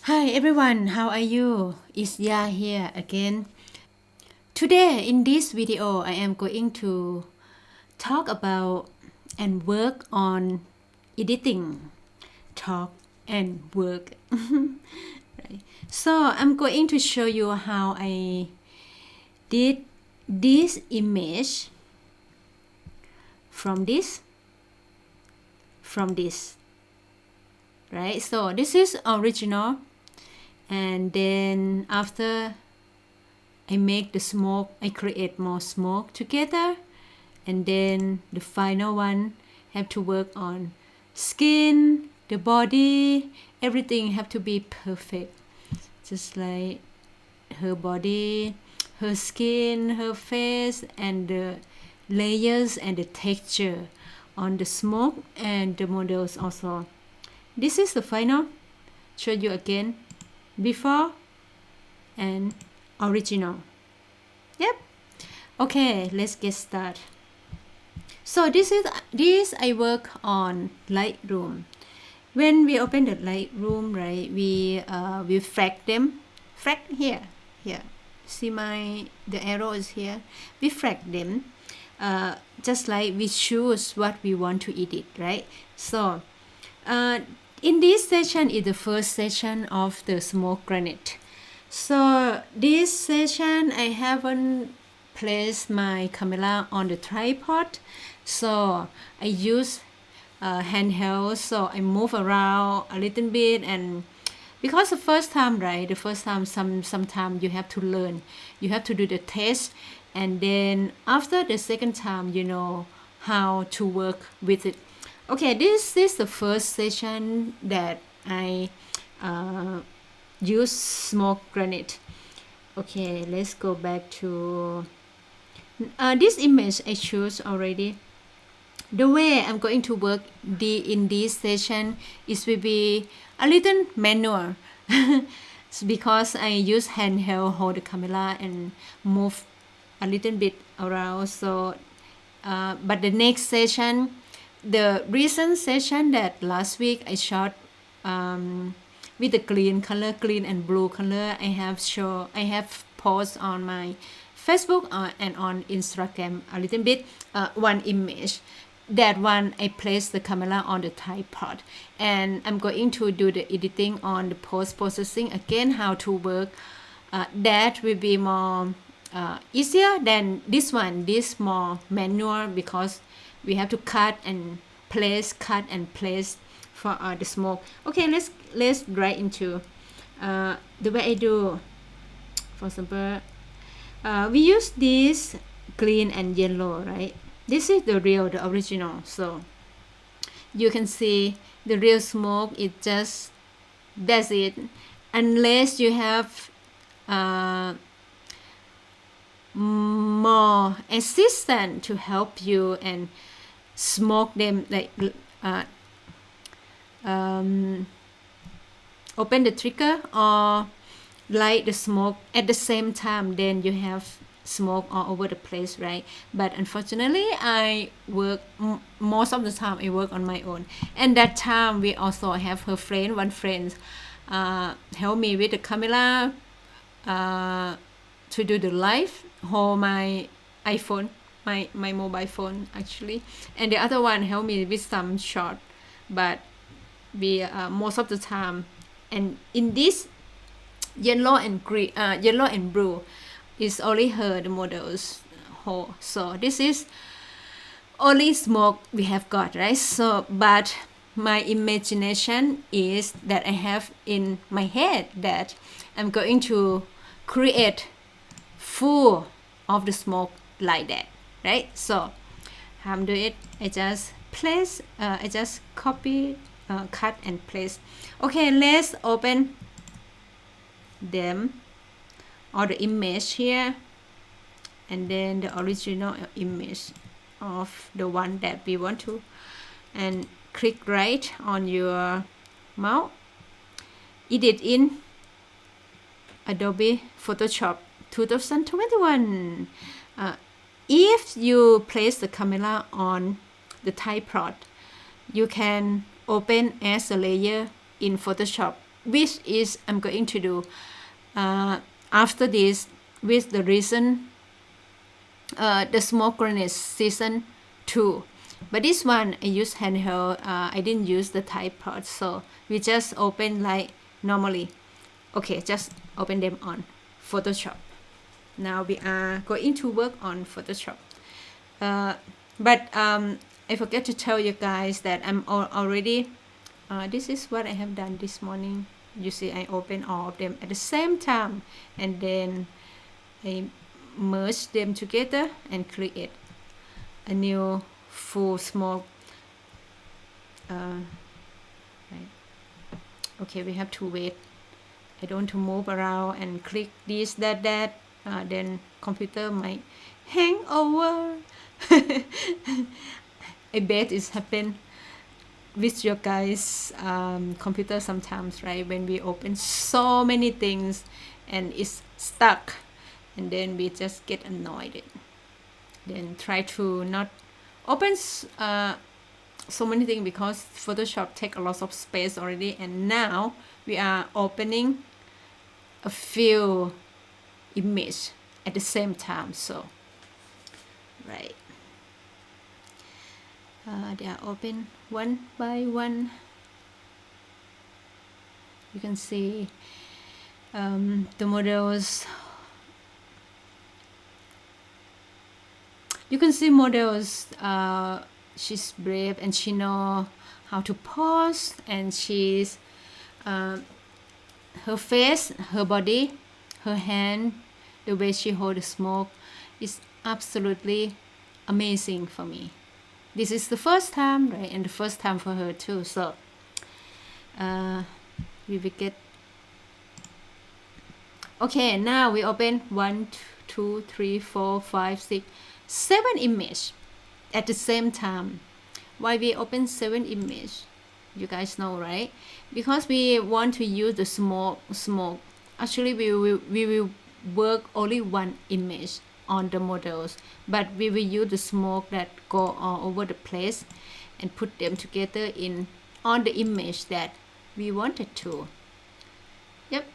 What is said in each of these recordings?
Hi everyone, how are you? It's Ya here again. Today in this video, I am going to talk about and work on editing, talk and work. Right. So I'm going to show you how I did this image from this, right? So this is original, and then after I make the smoke, I create more smoke together, and then the final one have to work on skin, the body, everything have to be perfect, just like her body, her skin, her face, and the layers and the texture on the smoke and the models also. This is the final. Show you again before and original. Yep. Okay, let's get started. So this I work on Lightroom. When we open the Lightroom, right, we frag them. Frag here. See the arrow is here. We frag them. Just like we choose what we want to edit, right? So in this session is the first session of the smoke granite. So this session I haven't placed my camera on the tripod, so I use handheld, so I move around a little bit. And because the first time sometimes you have to learn, you have to do the test, and then after the second time you know how to work with it. Okay, this is the first session that I use smoke granite. Okay, let's go back to this image I choose already. The way I'm going to work in this session is will be a little manual. It's because I use handheld, hold the camera and move a little bit around. So but the next session, the recent session that last week I shot with the green and blue color, I have post on my Facebook and on Instagram a little bit, one image. That one I place the camera on the tripod, and I'm going to do the editing on the post processing again, how to work. That will be more easier than this one. This more manual because we have to cut and place for the smoke. Okay, let's right into the way I do. For example, we use this green and yellow, right? This is the original. So you can see the real smoke. It just that's it, unless you have more assistant to help you and smoke them, like open the trigger or light the smoke at the same time, then you have smoke all over the place, right? But unfortunately I work most of the time I work on my own, and that time we also have one friend help me with the camera to do the live, hold my iPhone, my mobile phone actually, and the other one help me with some shot. But we most of the time, and in this yellow and blue is only her the models whole. So this is only smoke we have got, right? So but my imagination is that I have in my head that I'm going to create full of the smoke like that, right? So how do it? I just place, I just copy, cut and place. Okay, let's open them or the image here, and then the original image of the one that we want to, and click right on your mouse, edit in Adobe Photoshop 2021. If you place the camera on the tripod, you can open as a layer in Photoshop which is I'm going to do after this with the reason the smoke grenade season 2. But this one I use handheld. I didn't use the tripod, so we just open like normally. Okay, just open them on Photoshop. Now we are going to work on Photoshop. But I forget to tell you guys that I'm already, this is what I have done this morning. You see, I open all of them at the same time, and then I merge them together and create a new full smoke. Right. Okay, we have to wait. I don't want to move around and click this, that, then computer might hang over. I bet it's happened with your guys' computer sometimes, right? When we open so many things and it's stuck, and then we just get annoyed. Then try to not open so many things, because Photoshop take a lot of space already, and now we are opening a few images at the same time. So right, they are open one by one. You can see the models. You can see models. She's brave and she know how to pose, and she's her face, her body, her hand, the way she hold the smoke is absolutely amazing for me. This is the first time, right? And the first time for her too. So we will get. Okay, now we open 1, 2, 3, 4, 5, 6, 7 images at the same time. Why we open 7 images? You guys know, right? Because we want to use the smoke. Actually, we will work only 1 image on the models, but we will use the smoke that go all over the place and put them together on the image that we wanted to. Yep.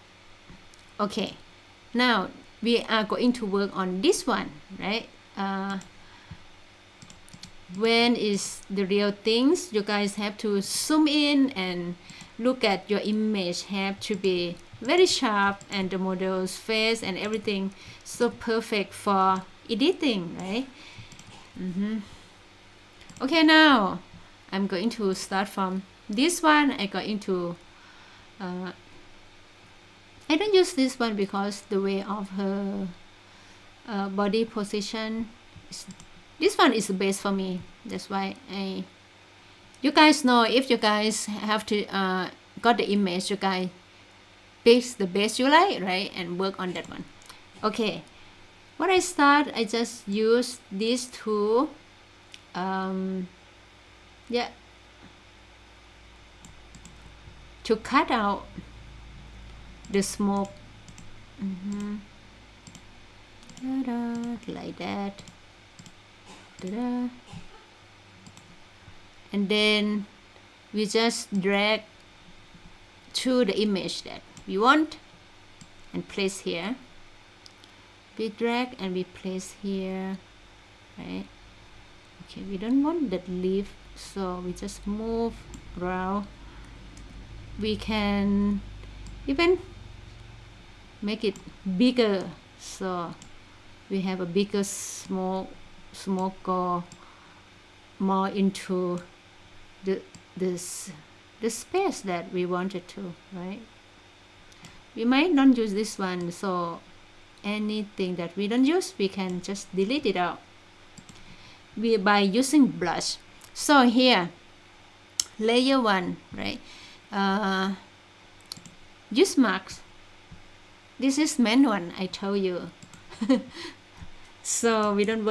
Okay, now we are going to work on this one, right? When is the real things, you guys have to zoom in and look at your image, have to be very sharp, and the model's face and everything so perfect for editing, right? Okay, now I'm going to start from this one. I got into I don't use this one because the way of her body position this one is the best for me. That's why you guys know, if you guys have to got the image, you guys pick the best you like, right, and work on that one. Okay, when I start, I just use these two yeah, to cut out the smoke. Like that. And then we just drag to the image that we want and place here. We drag and we place here, right? Okay, we don't want that leaf, so we just move around. We can even make it bigger, so we have a bigger smoke go more into the space that we wanted to, right? We might not use this one, so anything that we don't use, we can just delete it out by using blush. So here, layer 1, right? Use marks. This is main one, I told you. So we don't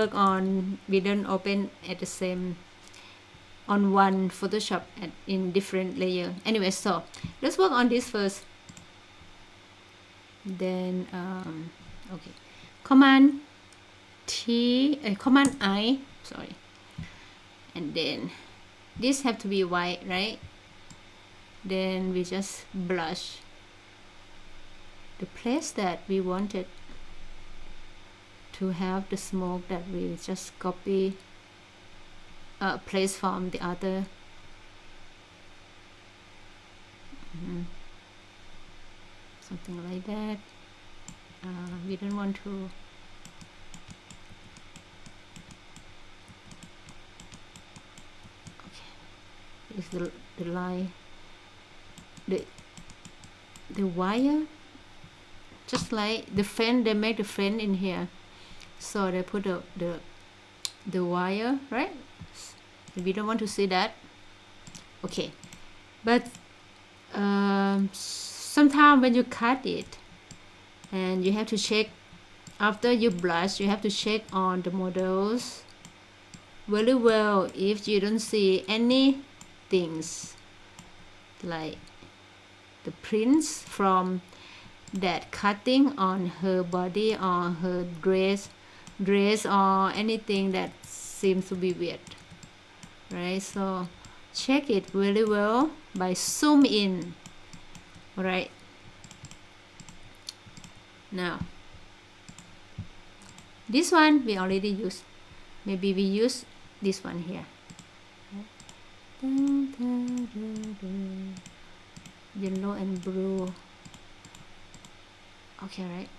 open at the same on one Photoshop in different layer. Anyway, so let's work on this first. Then okay, Command I, sorry, and then this have to be white, right? Then we just blush the place that we wanted to have the smoke, that we just copy place from the other. Something like that. We don't want to is the line, the wire, just like the fan. They make the fan in here, so they put the wire, right? We don't want to see that. Okay, but sometimes when you cut it, and you have to check after you blush, you have to check on the models very well. If you don't see any things like the prints from that cutting on her body or her dress or anything that seems to be weird, right? So check it really well by zoom in. All right, now this one we already used. Maybe we use this one here. Yellow and blue. Okay, right?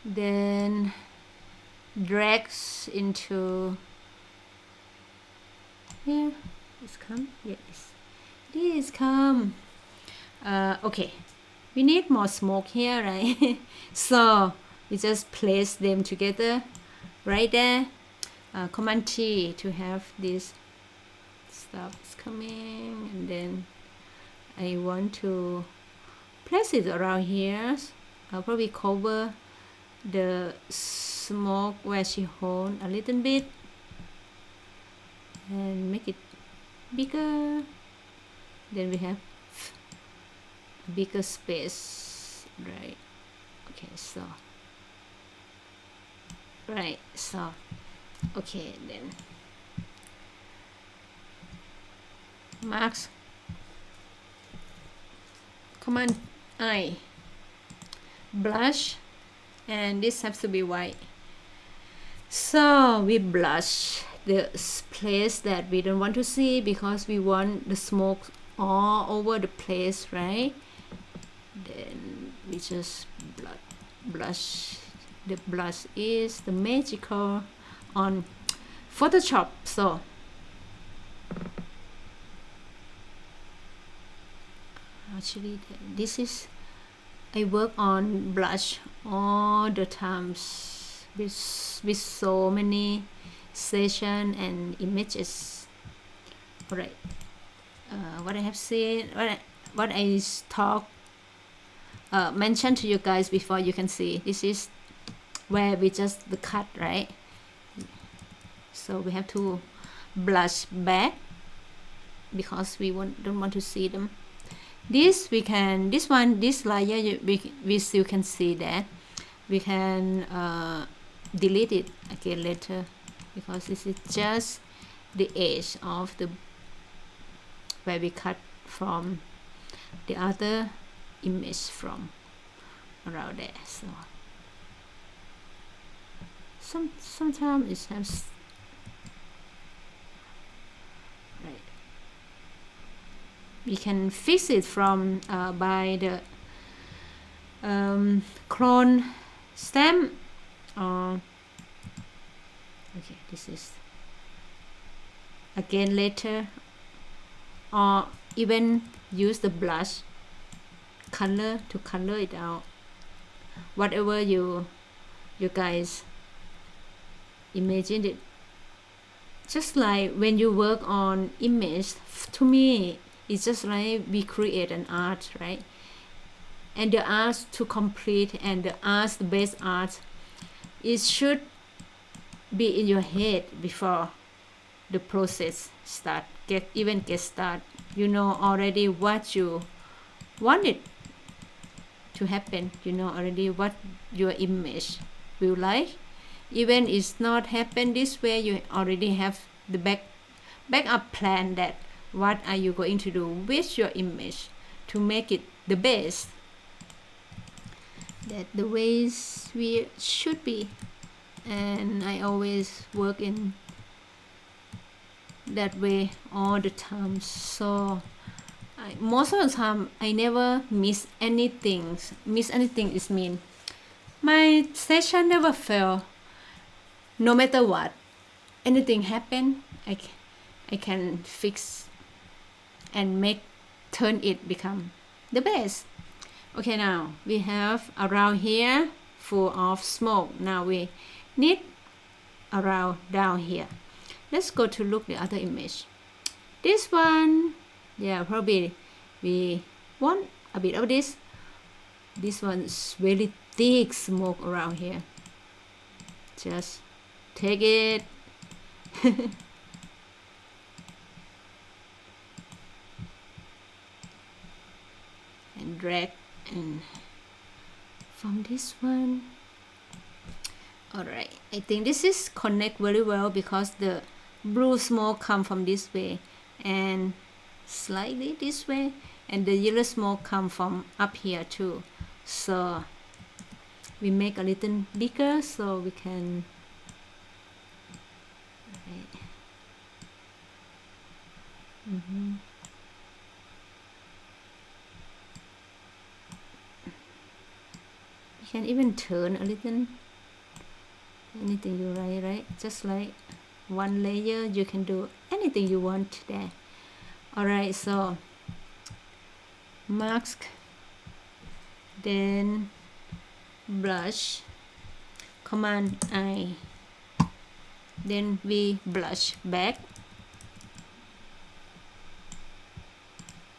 Then drags into here. It's come. Yes, it is come. Okay, we need more smoke here, right? So we just place them together right there. Command T to have this stuff coming, and then I want to place it around here. I'll probably cover the smoke where she hold a little bit and make it bigger. Then we have a bigger space, right? Okay, so right, so okay, then marks, command I, blush, and this has to be white. So we blush the place that we don't want to see, because we want the smoke all over the place, right? Then we just blush. The blush is the magical on Photoshop. So actually this is, I work on blush all the times with so many session and images. All right, what I have said, what I talk mentioned to you guys before, you can see this is where we just the cut, right? So we have to blush back because we don't want to see them. This we can, this layer we still can see that. We can delete it again later, because this is just the edge of the where we cut from the other image from around there. So sometimes it has, right, we can fix it from by the clone stamp. Okay, this is again later, or even use the blush color to color it out, whatever you guys imagine it. Just like when you work on image, to me it's just like we create an art, right? And the art to complete, and the best art, it should be in your head before the process get start. You know already what you wanted to happen. You know already what your image will like. Even it's not happen this way, you already have the backup plan that what are you going to do with your image to make it the best, that the ways we should be. And I always work in that way all the time. So most of the time I never miss anything. Miss anything is mean my session never fail. No matter what, anything happen, I can fix and turn it become the best. Okay, now we have around here full of smoke. Now we need around down here. Let's go to look the other image. This one, yeah, probably we want a bit of this. This one's very thick smoke around here. Just take it. And drag and from this one. Alright, I think this is connect very well because the blue smoke come from this way and slightly this way, and the yellow smoke come from up here too. So we make a little bigger so we can you can even turn a little, anything you like, right? Just like one layer, you can do anything you want there. Alright, so mask, then brush, command I, then we blush back.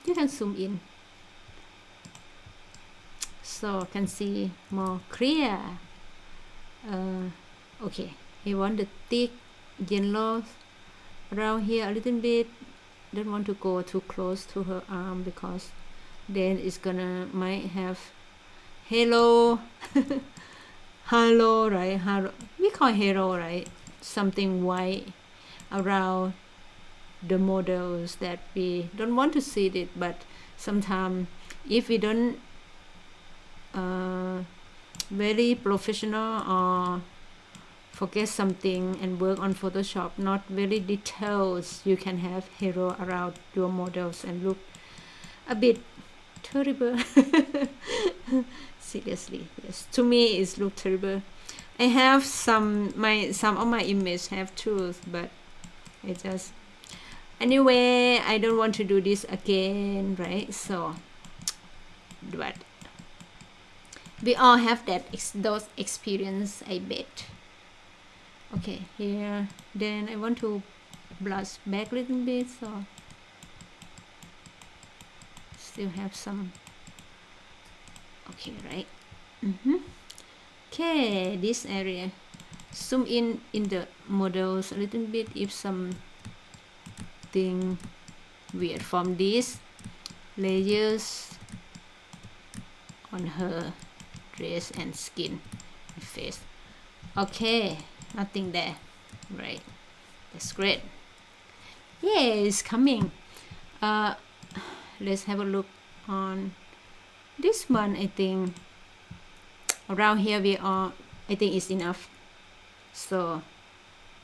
You can zoom in so can see more clear. Okay, I want the thick yellow around here a little bit. Don't want to go too close to her arm because then it's gonna might have halo. Halo, right? Halo. We call halo, right? Something white around the models that we don't want to see it, but sometimes if we don't very professional or forget something and work on Photoshop, not very details, you can have halo around your models and look a bit terrible. Seriously, yes, to me it look terrible. I have some of my images have tools, but I just anyway I don't want to do this again, right? So but we all have those experience, I bet. Okay, here then I want to blush back a little bit, so still have some. Okay, right. Okay, this area, zoom in the models a little bit if something weird from these layers on her dress and skin and face. Okay, nothing there, right? That's great. Yeah, it's coming. Let's have a look on this one. I think around here I think it's enough. So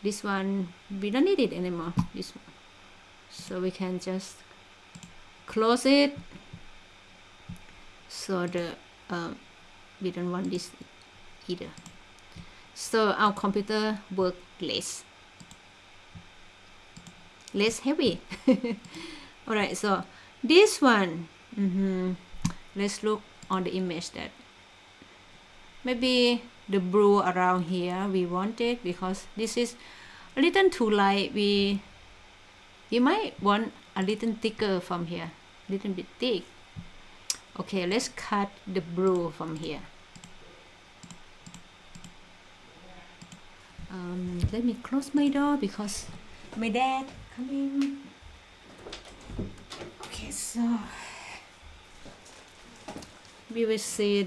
this one we don't need it anymore, this one, so we can just close it. So the we don't want this either, so our computer work less heavy. All right, so this one, let's look on the image that maybe the blue around here we want it because this is a little too light. We might want a little thicker from here, little bit thick. Okay, let's cut the blue from here. Let me close my door because my dad coming. Okay, so we will see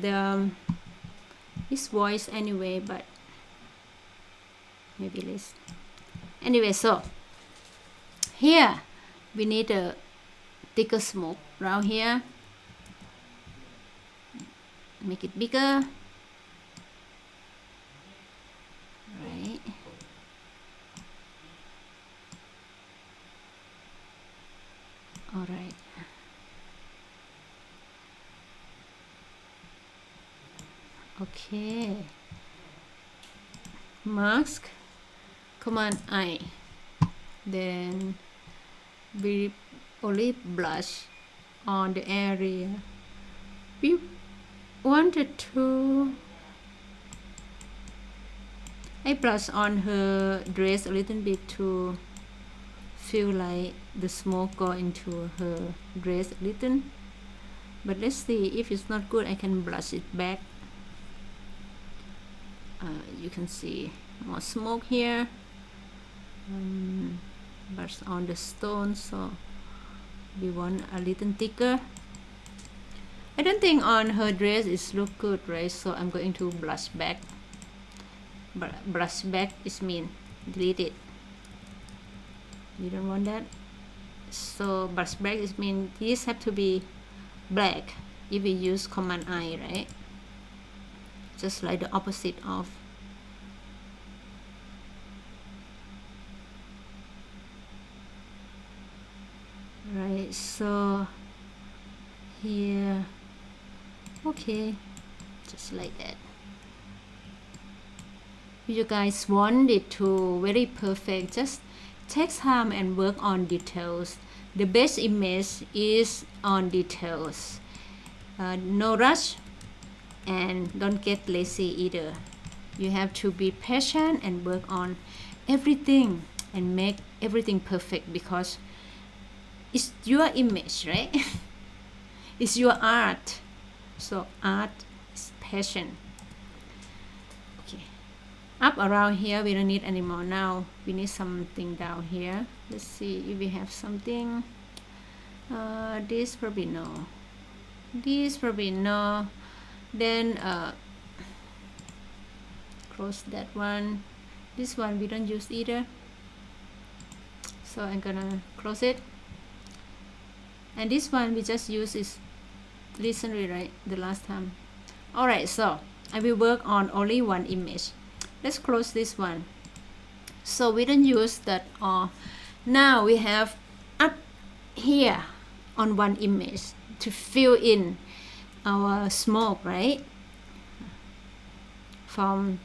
his voice anyway, but maybe less. Anyway, so Here we need a thicker smoke around here. Make it bigger. Right. All right. Okay. Mask. Command I. Then we only blush on the area we wanted to. I blush on her dress a little bit to feel like the smoke go into her dress a little, but let's see. If it's not good, I can blush it back. You can see more smoke here. Blush on the stone, so we want a little thicker. I don't think on her dress it look good, right? So I'm going to blush back. Brush back is mean delete it. We don't want that. So brush back is mean these have to be black if we use command I, right? Just like the opposite of. Right, so here, okay, just like that. If you guys want it to very perfect, just take time and work on details. The best image is on details. No rush, and don't get lazy either. You have to be patient and work on everything and make everything perfect, because it's your image, right? It's your art. So art is passion. Okay, up around here we don't need anymore. Now we need something down here. Let's see if we have something. This probably no. This probably no. Then close that one. This one we don't use either, so I'm gonna close it. And this one we just use is recently, right? The last time. Alright, so I will work on only one image. Let's close this one. So we don't use that. Now we have up here on one image to fill in our smoke, right? From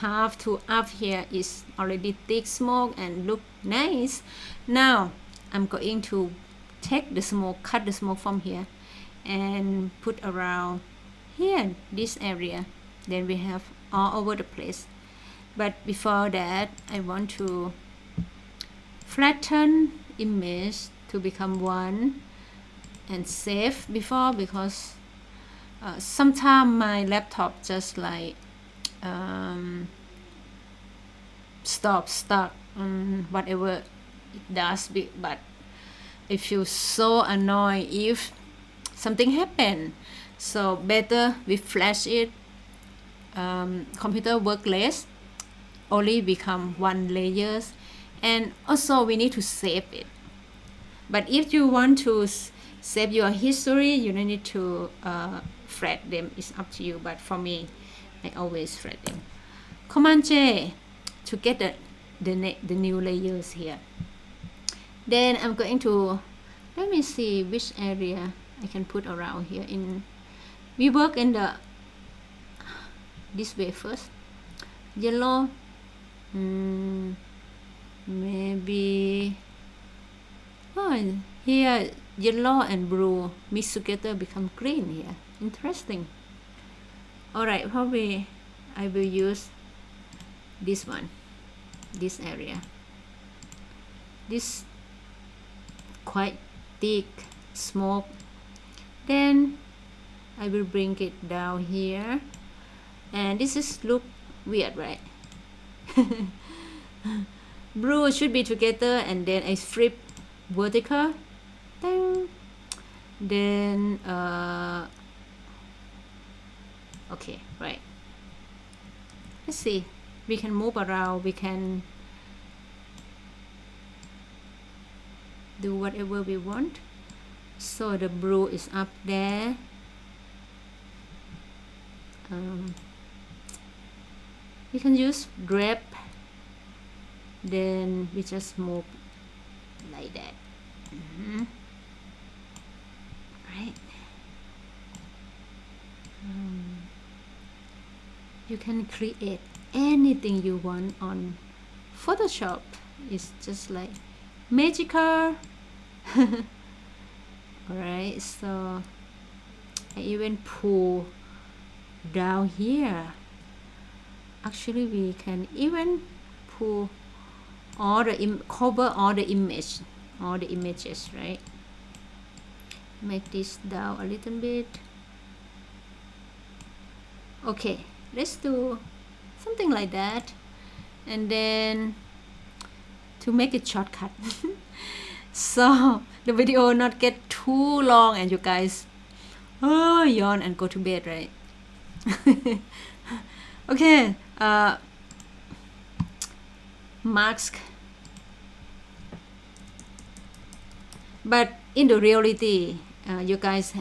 half to up here is already thick smoke and look nice. Now I'm going to take the smoke, cut the smoke from here and put around here, this area. Then we have all over the place. But before that, I want to flatten image to become one and save before, because sometimes my laptop just like stuck, whatever it does, but I feel so annoyed if something happen. So better we flash it. Computer work less, only become one layers, and also we need to save it. But if you want to save your history, you don't need to fret them. It's up to you. But for me, I always fret them. Command J to get the new layers here. Then I'm going to, let me see which area I can put around here. We work in the this way first. Yellow, maybe here yellow and blue mixed together become green here. Interesting. Alright, probably I will use this one, this area. This quite thick smoke. Then I will bring it down here, and this is look weird, right? Blue should be together, and then I flip vertical. Then okay, right. Let's see. We can move around. We can do whatever we want. So the blue is up there. You can use drip, then we just move like that. Right. You can create anything you want on Photoshop. It's just like magical. Alright, so I even pull down here. Actually, we can even pull all the cover all the images, right? Make this down a little bit. Okay, let's do something like that, and then to make it shortcut so the video not get too long and you guys yawn and go to bed, right? Okay, mask, but in the reality, you guys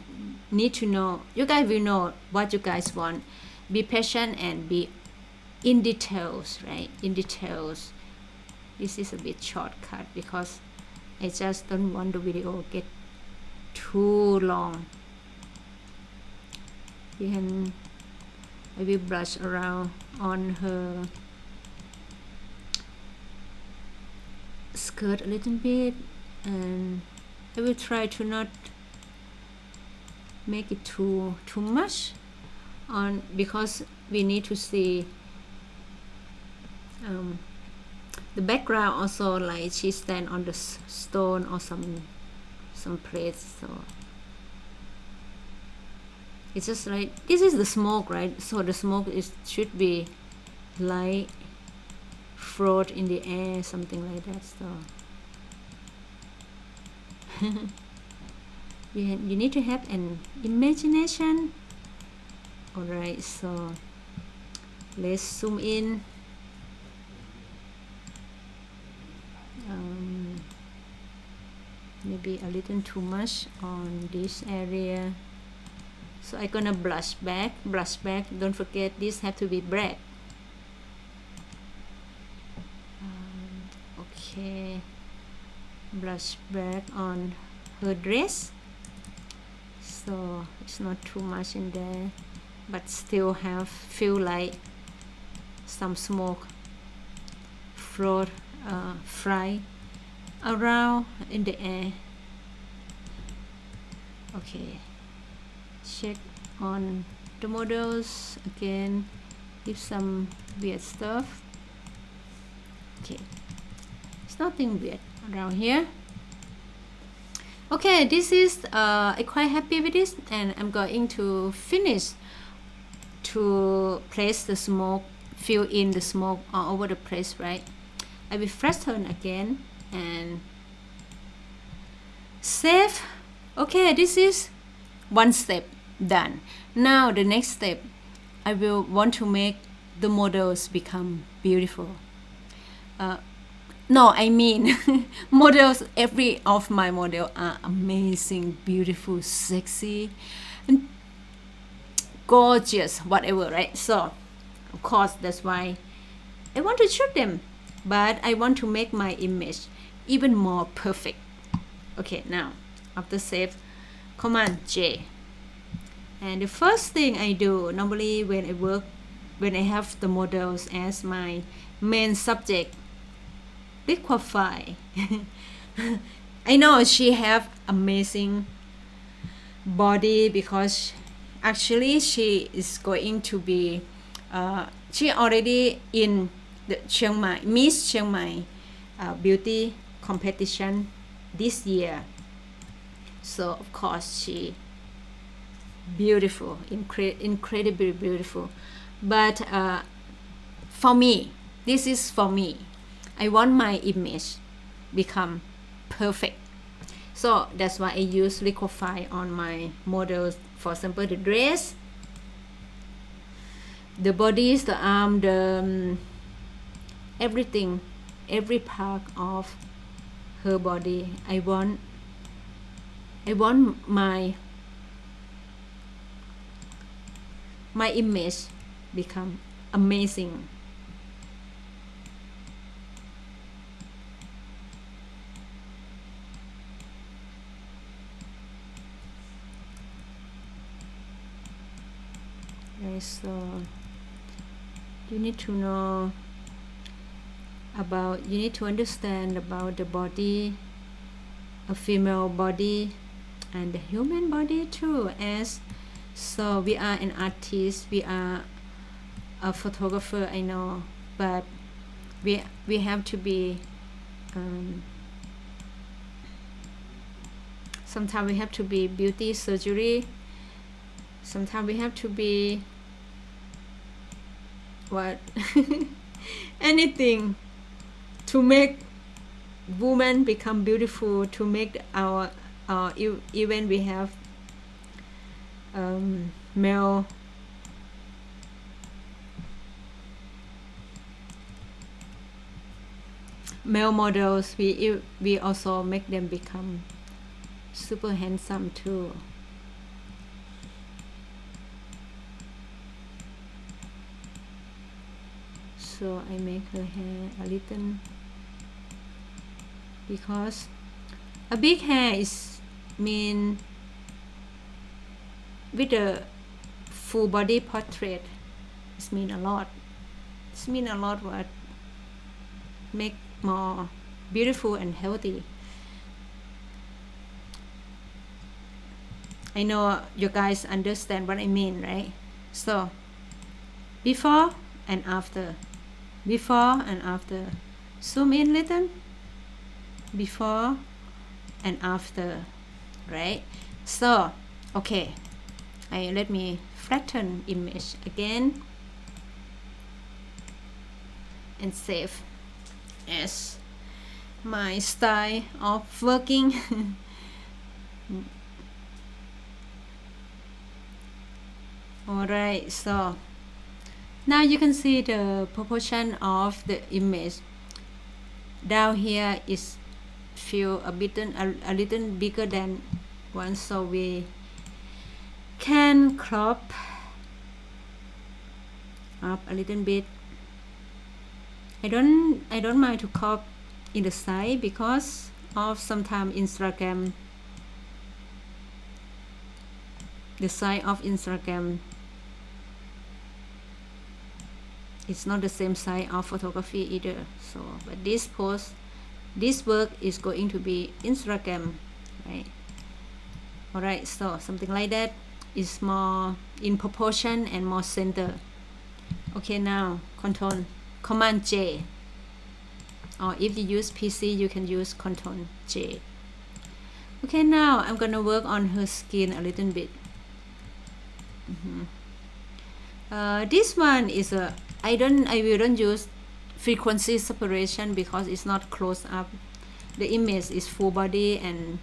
need to know, you guys will know what you guys want. Be patient and be in details, right? In details. This is a bit shortcut because I just don't want the video get too long. You can, I will brush around on her skirt a little bit, and I will try to not make it too much on, because we need to see the background also, like she stand on the stone or some place. So it's just like, this is the smoke, right? So the smoke should be light, float in the air, something like that. So you need to have an imagination. Alright, so let's zoom in. Maybe a little too much on this area, so I'm gonna brush back. Don't forget, this have to be black. Okay, brush back on her dress, so it's not too much in there, but still feel like some smoke float, fly around in the air. Okay, check on the models again, give some weird stuff. Okay, it's nothing weird around here. Okay, this is I'm quite happy with this, and I'm going to finish to place the smoke, fill in the smoke all over the place, right? I will flatten again and save. Okay, this is one step done. Now the next step, I will want to make the models become beautiful. No, I mean models, every of my model are amazing, beautiful, sexy, and gorgeous, whatever, right? So of course that's why I want to shoot them, but I want to make my image even more perfect. Okay, now after save, Command J, and the first thing I do normally when I have the models as my main subject, liquefy. I know she have amazing body because actually she is going to be she already in the Miss Chiang Mai beauty competition this year. So of course she beautiful, incredibly beautiful. But for me, this is for me. I want my image become perfect. So that's why I use liquefy on my models. For example, the dress, the bodies, the arm, the everything, every part of her body. I want my image become amazing. Okay, so you need to know about, you need to understand about the body, a female body and the human body too. As so we are an artist, we are a photographer, I know, but we have to be sometimes we have to be beauty surgery, sometimes we have to be what anything to make women become beautiful, to make our even we have male models, we also make them become super handsome too. So I make her hair a little, because a big hair is mean with a full body portrait. It mean a lot. It mean a lot what make more beautiful and healthy. I know you guys understand what I mean, right? So before and after, before and after. Zoom in little. Before and after, right? So okay, let me flatten image again and save as my style of working. Alright, so now you can see the proportion of the image. Down here is feel a little bigger than one, so we can crop up a little bit. I don't mind to crop in the side because of sometimes Instagram, the side of Instagram it's not the same size of photography either. So but this work is going to be Instagram, right? Alright, so something like that is more in proportion and more center. Okay, now Command J, or if you use PC you can use Control J. Okay, now I'm gonna work on her skin a little bit. This one is I will don't use frequency separation because it's not close up. The image is full body, and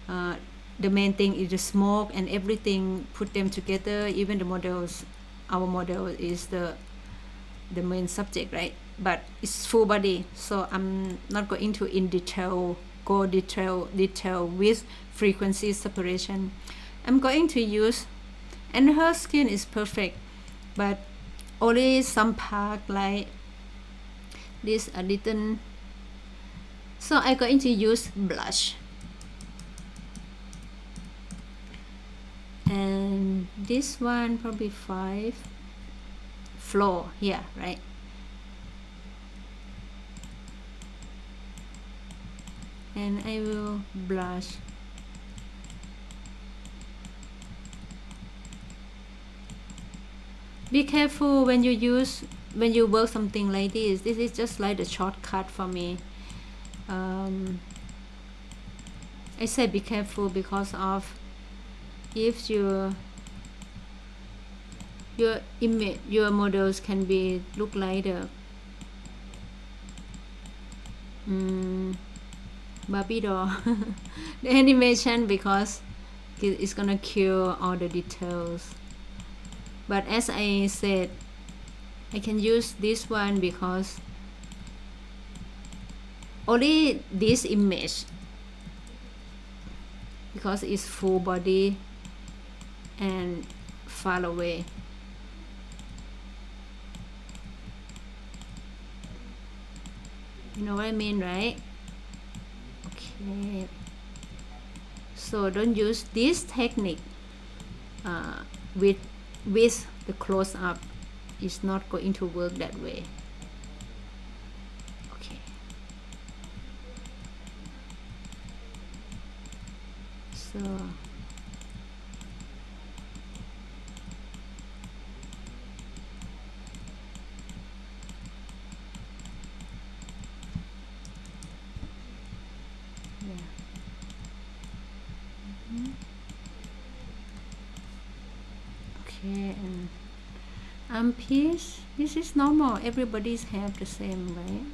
the main thing is the smoke and everything, put them together. Even the models, our model is the main subject, right? But it's full body, so I'm not going to go detail with frequency separation. I'm going to use, and her skin is perfect, but only some part like this a little. So I'm going to use blush, and this one probably 5 floor here, right? And I will blush. Be careful when you work something like this. This is just like the shortcut for me. I said be careful because of if your image, your models can be look like the Barbie doll, the animation, because it's gonna kill all the details. But as I said, I can use this one because only this image because it's full body and far away. You know what I mean, right? Okay, so don't use this technique with the close-up. It's not going to work that way. Okay, so yeah. Okay, and armpits, this is normal. Everybody's have the same, right?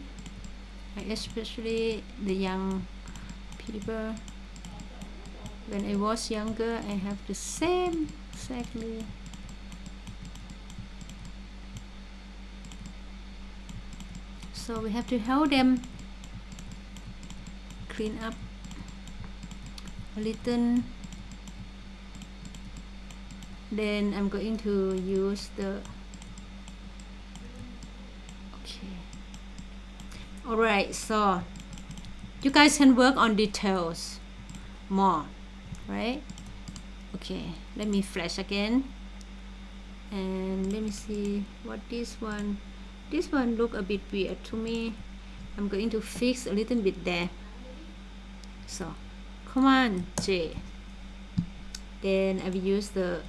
Like especially the young people. When I was younger, I have the same exactly. So we have to help them clean up a little. Then I'm going to use the alright, so you guys can work on details more, right? Okay, let me flash again, and let me see what this one look a bit weird to me. I'm going to fix a little bit there. So come on, J. Then I will use the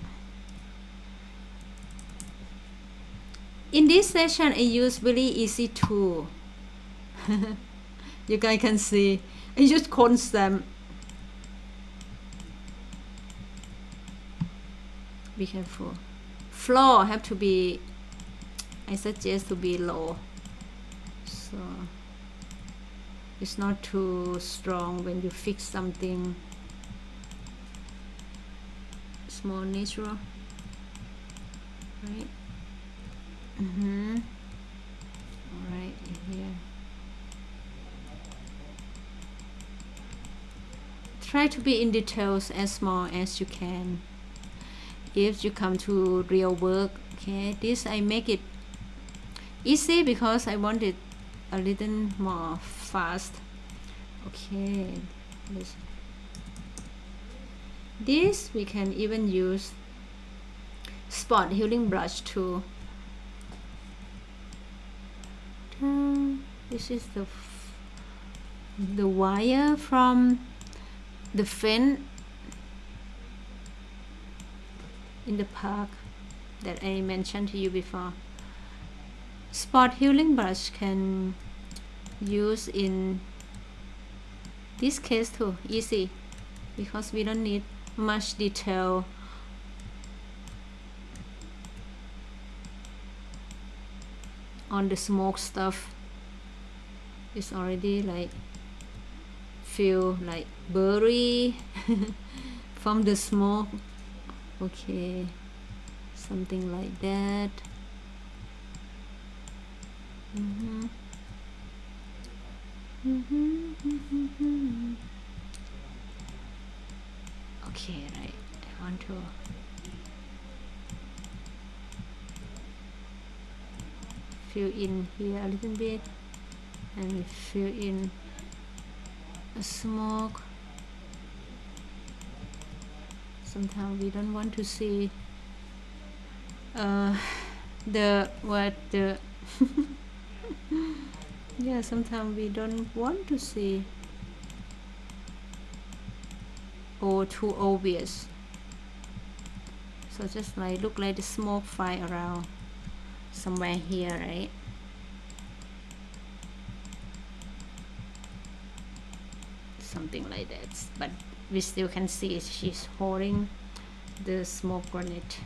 in this session I use really easy tool. You guys can see I use constant. Be careful. Floor have to be, I suggest to be low, so it's not too strong when you fix something. Small natural, right? All right, here. Try to be in details as small as you can. If you come to real work, okay, this I make it easy because I want it a little more fast. Okay, this we can even use spot healing brush too. This is the wire from the fence in the park that I mentioned to you before. Spot healing brush can use in this case too, easy, because we don't need much detail. On the smoke stuff, it's already like feel like blurry from the smoke. Okay, something like that. Okay, right, I want to fill in here a little bit and fill in a smoke. Sometimes we don't want to see yeah, sometimes we don't want to see or too obvious, so just like look like the smoke fly around somewhere here, right? Something like that, but we still can see she's holding the smoke grenade.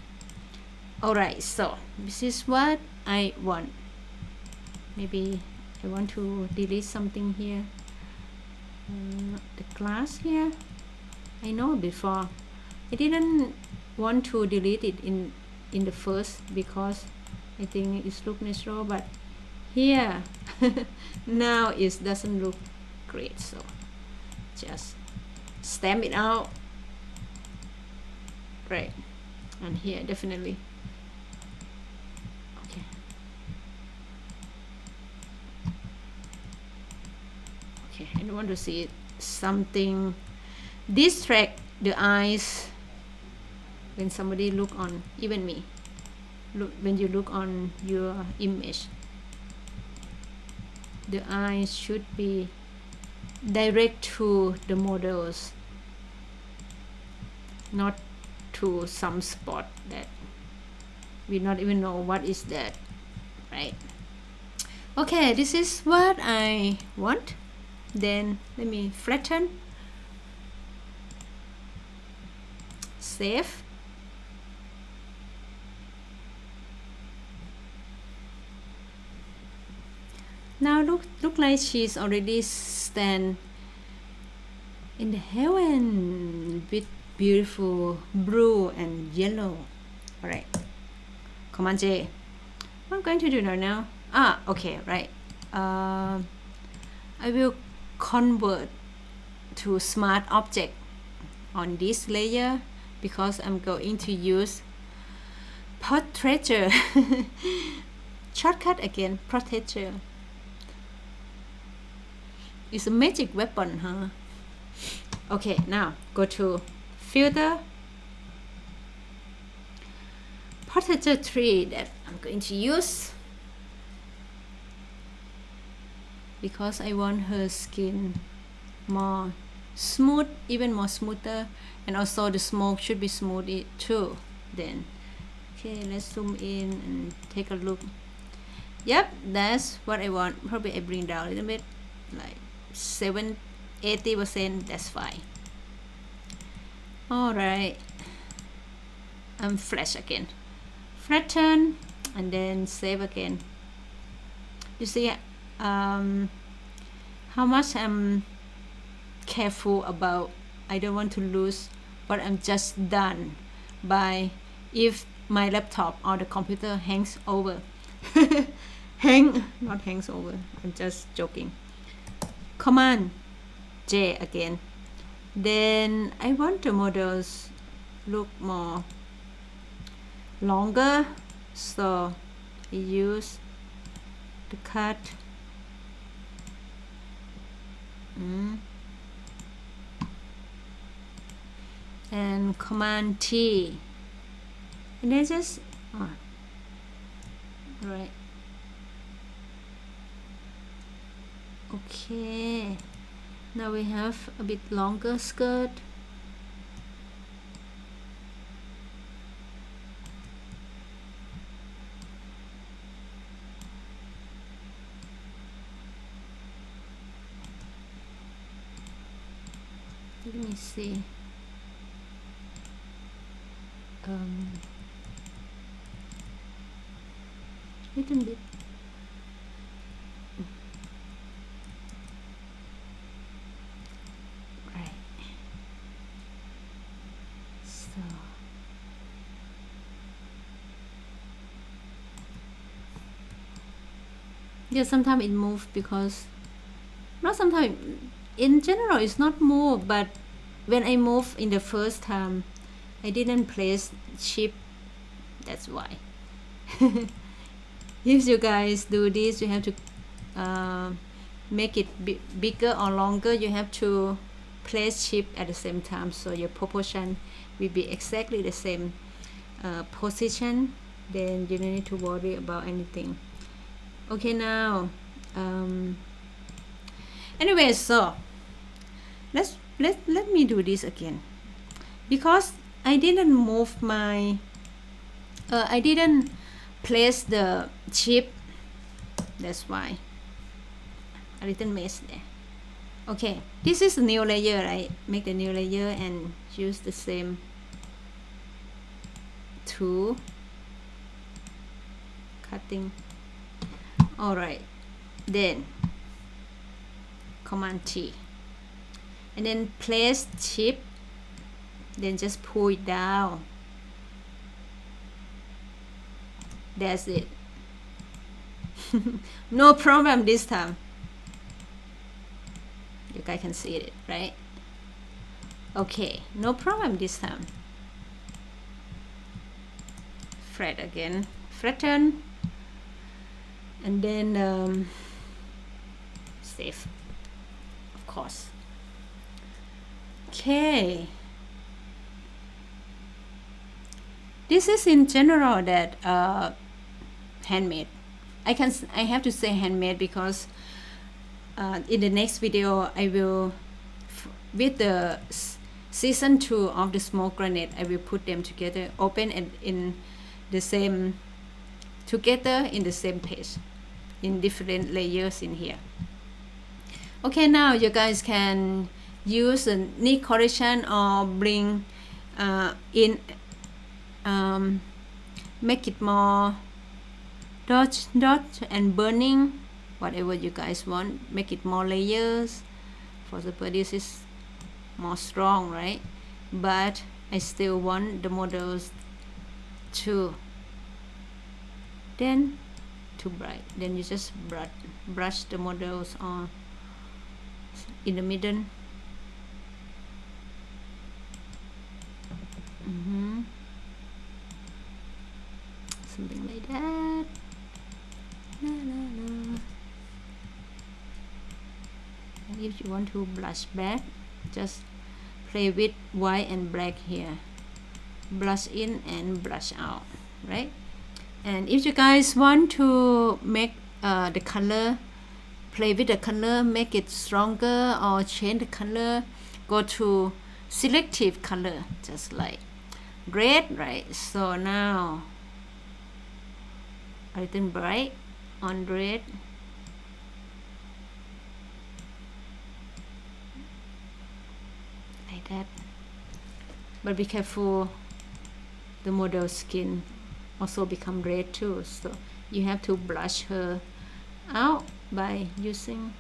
Alright, so this is what I want. Maybe I want to delete something here. The glass here, I know before I didn't want to delete it in the first because I think it looks natural, but here now it doesn't look great. So just stamp it out, right, and here definitely. Okay. Okay, I don't want to see something distract the eyes when somebody look on, even me, look when you look on your image. The eyes should be direct to the models, not to some spot that we not even know what is that, right? Okay, this is what I want. Then let me flatten, save. Now look like she's already stand in the heaven with beautiful blue and yellow. All right, Command J. What I'm going to do now. Okay, right. I will convert to smart object on this layer because I'm going to use portraiture. Shortcut again, portraiture. It's a magic weapon, huh? Okay, now go to filter, portraiture 3 that I'm going to use because I want her skin more smooth, even more smoother, and also the smoke should be smooth too. Then okay, let's zoom in and take a look. Yep, that's what I want. Probably I bring down a little bit, like 80%. That's fine. All right, I'm flash again, flatten, and then save again. You see how much I'm careful about. I don't want to lose what I'm just done by if my laptop or the computer hangs over. Not hangs over, I'm just joking. Command J again. Then I want the models look more longer, so I use the cut. And Command T, and then just right. Okay, now we have a bit longer skirt. Let me see. Little bit. Right. So yeah, sometimes it moves because not sometimes. In general, it's not move, but when I move in the first time, I didn't place chip. That's why. If you guys do this, you have to make it bigger or longer. You have to place chip at the same time, so your proportion will be exactly the same position. Then you don't need to worry about anything. Okay, now anyway, so let me do this again because I didn't move my I didn't place the chip. That's why a little mess there. Okay, this is a new layer. I make the new layer and use the same tool, cutting. All right, then Command T, and then place chip, then just pull it down. That's it. No problem this time. You guys can see it, right? Okay, no problem this time. Fret again, flatten, and then save, of course. Okay, this is in general that handmade. I have to say handmade because in the next video I will, with the season 2 of the smoke granite, I will put them together, open and in the same together in the same page, in different layers in here. Okay, now you guys can use a neat correction or bring in make it more dot and burning, whatever you guys want. Make it more layers. For example, this is more strong, right? But I still want the models to then too bright. Then you just brush the models on in the middle. Something like that. La, la, la. And if you want to blush back, just play with white and black here. Blush in and blush out, right? And if you guys want to make the color, play with the color, make it stronger or change the color, go to selective color, just like red, right? So now a little bright on red, like that. But be careful, the model's skin also become red too, so you have to blush her out by using,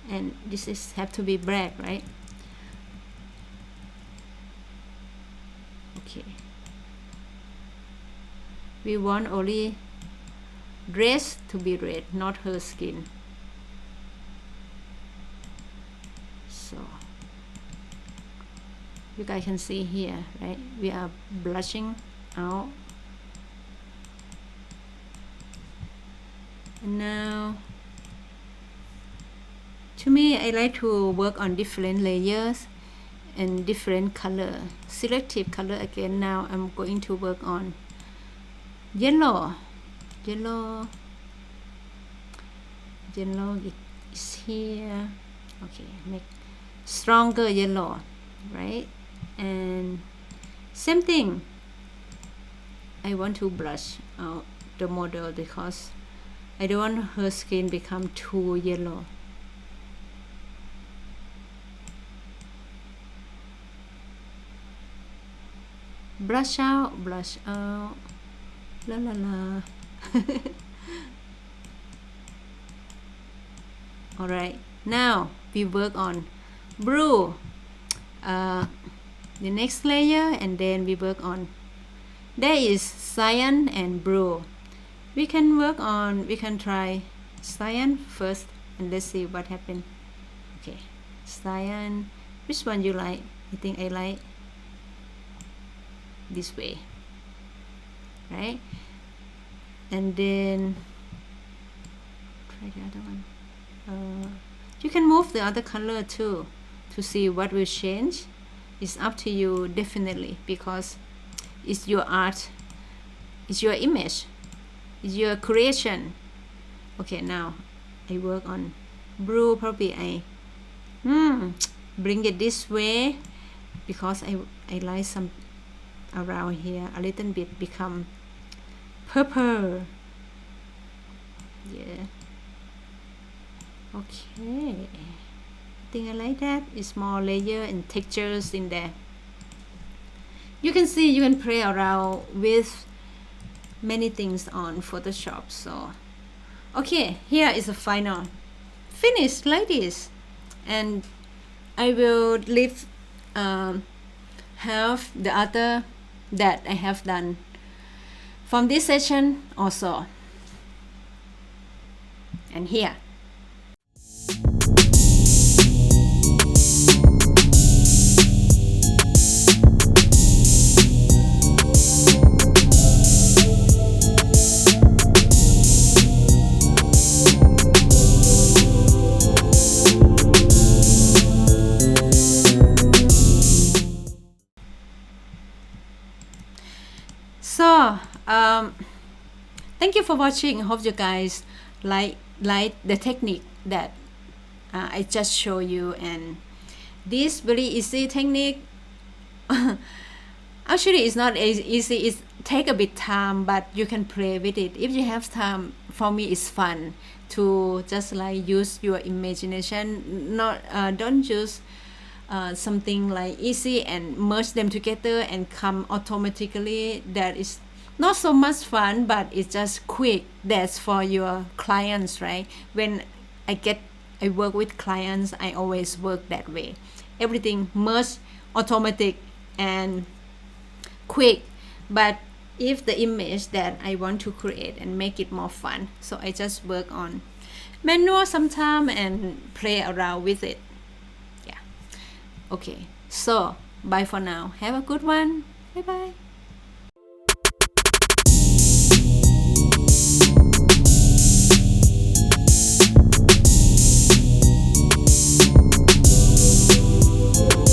and this is have to be black, right? Okay, we want only dress to be red, not her skin. So you guys can see here, right? We are blushing out. And now, to me, I like to work on different layers and different color, selective color again. Now I'm going to work on yellow is here. Okay, make stronger yellow, right? And same thing, I want to blush out the model because I don't want her skin become too yellow. Blush out, la la la. All right, now we work on blue, the next layer, and then we work on, there is cyan and blue. We can try cyan first and let's see what happens. Okay, cyan, which one you like? I think I like this way, right? And then try the other one. You can move the other color too to see what will change. It's up to you, definitely, because it's your art, it's your image, it's your creation. Okay, now I work on blue. Probably I bring it this way because I like some around here a little bit become purple. Yeah. Okay, I think I like that. It's more layer and textures in there. You can see, you can play around with many things on Photoshop. So okay, here is the final finished like this, and I will leave have the other that I have done from this session also, and here. So thank you for watching. Hope you guys like the technique that I just show you, and this very easy technique. Actually, it's not as easy. It take a bit time, but you can play with it if you have time. For me, it's fun to just like use your imagination. Not don't use something like easy and merge them together and come automatically. That is not so much fun, but it's just quick. That's for your clients, right? When I work with clients, I always work that way. Everything merge, automatic, and quick. But if the image that I want to create and make it more fun, so I just work on manual sometime and play around with it. Yeah. Okay, so bye for now. Have a good one. Bye bye.